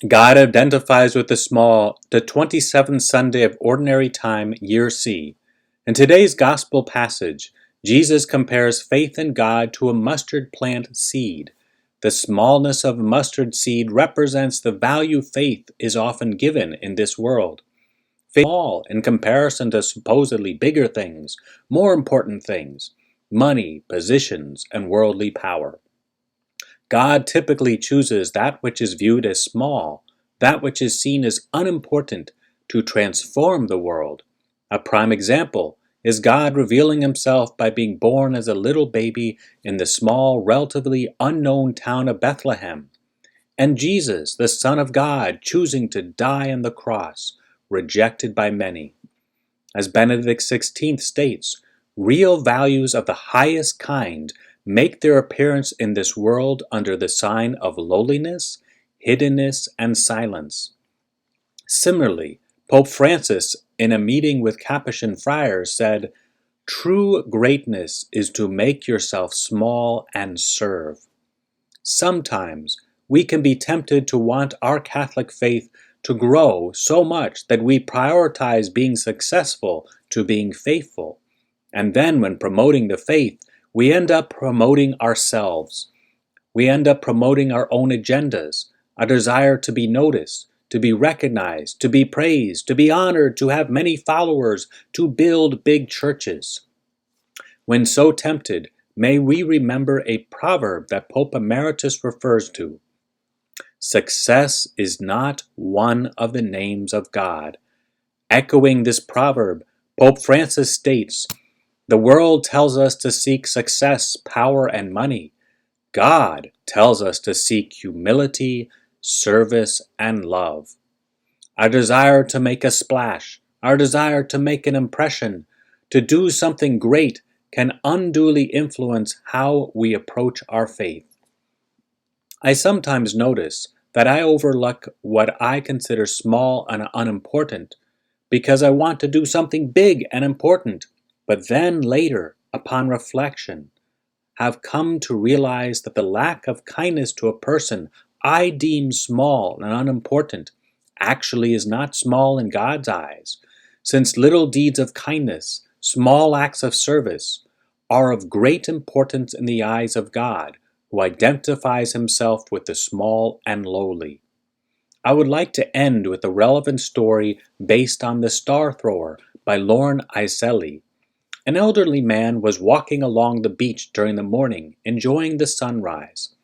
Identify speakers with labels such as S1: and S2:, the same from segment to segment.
S1: God identifies with the small, the 27th Sunday of Ordinary Time, Year C. In today's Gospel passage, Jesus compares faith in God to a mustard plant seed. The smallness of mustard seed represents the value faith is often given in this world. Faith is small in comparison to supposedly bigger things, more important things, money, positions, and worldly power. God typically chooses that which is viewed as small, that which is seen as unimportant, to transform the world. A prime example is God revealing himself by being born as a little baby in the small, relatively unknown town of Bethlehem, and Jesus, the Son of God, choosing to die on the cross, rejected by many. As Benedict XVI states, real values of the highest kind make their appearance in this world under the sign of lowliness, hiddenness, and silence. Similarly, Pope Francis, in a meeting with Capuchin friars, said, "True greatness is to make yourself small and serve." Sometimes we can be tempted to want our Catholic faith to grow so much that we prioritize being successful to being faithful. And then when promoting the faith, we end up promoting ourselves. We end up promoting our own agendas, a desire to be noticed, to be recognized, to be praised, to be honored, to have many followers, to build big churches. When so tempted, may we remember a proverb that Pope Emeritus refers to. Success is not one of the names of God. Echoing this proverb, Pope Francis states, "The world tells us to seek success, power, and money. God tells us to seek humility, service, and love." Our desire to make a splash, our desire to make an impression, to do something great can unduly influence how we approach our faith. I sometimes notice that I overlook what I consider small and unimportant because I want to do something big and important, but then later, upon reflection, have come to realize that the lack of kindness to a person I deem small and unimportant actually is not small in God's eyes, since little deeds of kindness, small acts of service, are of great importance in the eyes of God, who identifies himself with the small and lowly. I would like to end with a relevant story based on The Star Thrower by Lorne Iselli. An elderly man was walking along the beach during the morning, enjoying the sunrise.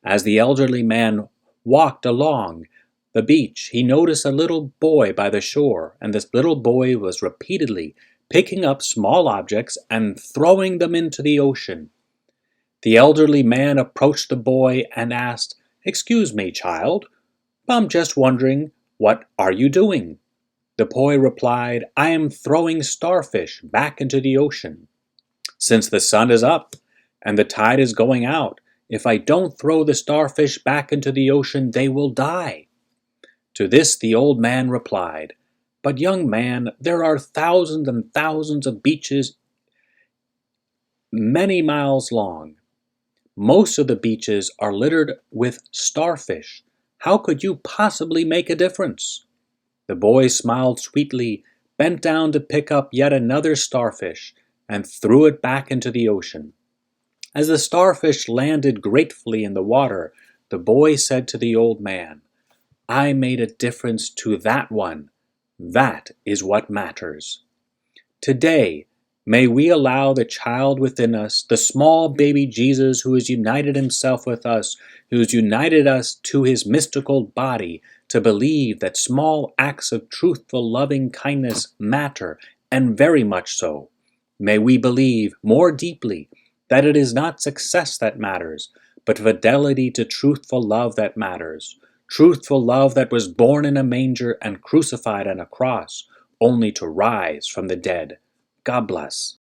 S1: As the elderly man walked along the beach, he noticed a little boy by the shore, and this little boy was repeatedly picking up small objects and throwing them into the ocean. The elderly man approached the boy and asked, "Excuse me, child, I'm just wondering, what are you doing?" The boy replied, "I am throwing starfish back into the ocean. Since the sun is up and the tide is going out, if I don't throw the starfish back into the ocean, they will die." To this the old man replied, "But young man, there are thousands and thousands of beaches many miles long. Most of the beaches are littered with starfish. How could you possibly make a difference?" The boy smiled sweetly, bent down to pick up yet another starfish, and threw it back into the ocean. As the starfish landed gratefully in the water, the boy said to the old man, "I made a difference to that one. That is what matters." Today, may we allow the child within us, the small baby Jesus who has united himself with us, who has united us to his mystical body, to believe that small acts of truthful, loving kindness matter, and very much so. May we believe more deeply that it is not success that matters, but fidelity to truthful love that matters. Truthful love that was born in a manger and crucified on a cross, only to rise from the dead. God bless.